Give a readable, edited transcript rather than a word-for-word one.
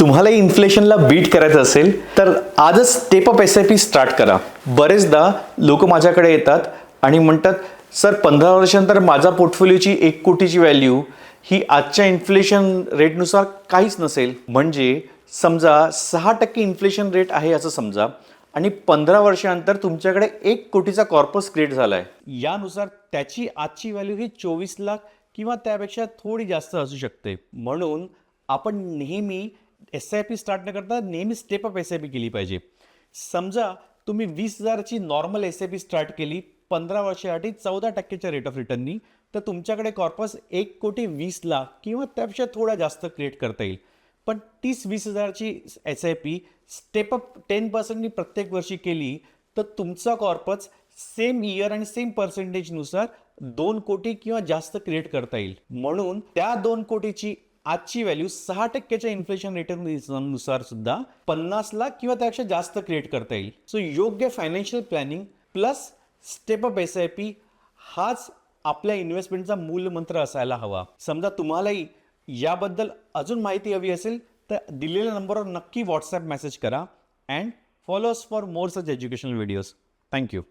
तुम्हाला इन्फ्लेशनला बीट करायचं असेल तर आजच स्टेप अप SIP स्टार्ट करा. बरेचदा लोक माझ्याकडे येतात आणि म्हणतात, सर 15 वर्षानंतर माझा पोर्टफोलिओची 1 कोटीची व्हॅल्यू ही आजच्या इन्फ्लेशन रेटनुसार काहीच नसेल. म्हणजे समजा 6% इन्फ्लेशन रेट आहे असं समजा आणि 15 वर्षानंतर तुमच्याकडे 1 कोटीचा कॉर्पस क्रिएट झालाय. यानुसार त्याची आजची व्हॅल्यू ही 24 लाख किंवा त्यापेक्षा थोडी जास्त असू शकते. म्हणून आपण नेहमी SIP स्टार्ट न करता नेहमी स्टेप अप SIP केली पाहिजे. समजा तुम्ही 20,000ची नॉर्मल SIP स्टार्ट केली 15 वर्षासाठी 14%च्या रेट ऑफ रिटर्ननी, तर तुमच्याकडे कॉर्पस 1 कोटी 20 लाख किंवा त्यापेक्षा थोडा जास्त क्रिएट करता येईल. पण 30-20,000ची SIP स्टेप अप 10%नी प्रत्येक वर्षी केली तर तुमचा कॉर्पस सेम इयर आणि सेम पर्सेंटेजनुसार 2 कोटी किंवा जास्त क्रिएट करता येईल. म्हणून त्या 2 कोटीची आजची व्हॅल्यू 6%च्या इन्फ्लेशन रेटनुसार सुद्धा 50 लाख किंवा त्यापेक्षा जास्त क्रिएट करता येईल. सो योग्य financial planning plus step up SIP हाच आपल्या इन्व्हेस्टमेंटचा मूलमंत्र असायला हवा. समजा तुम्हालाही याबद्दल अजून माहिती हवी असेल तर दिलेल्या नंबरवर नक्की व्हॉट्सॲप मेसेज करा and follow us for more such educational videos. Thank you.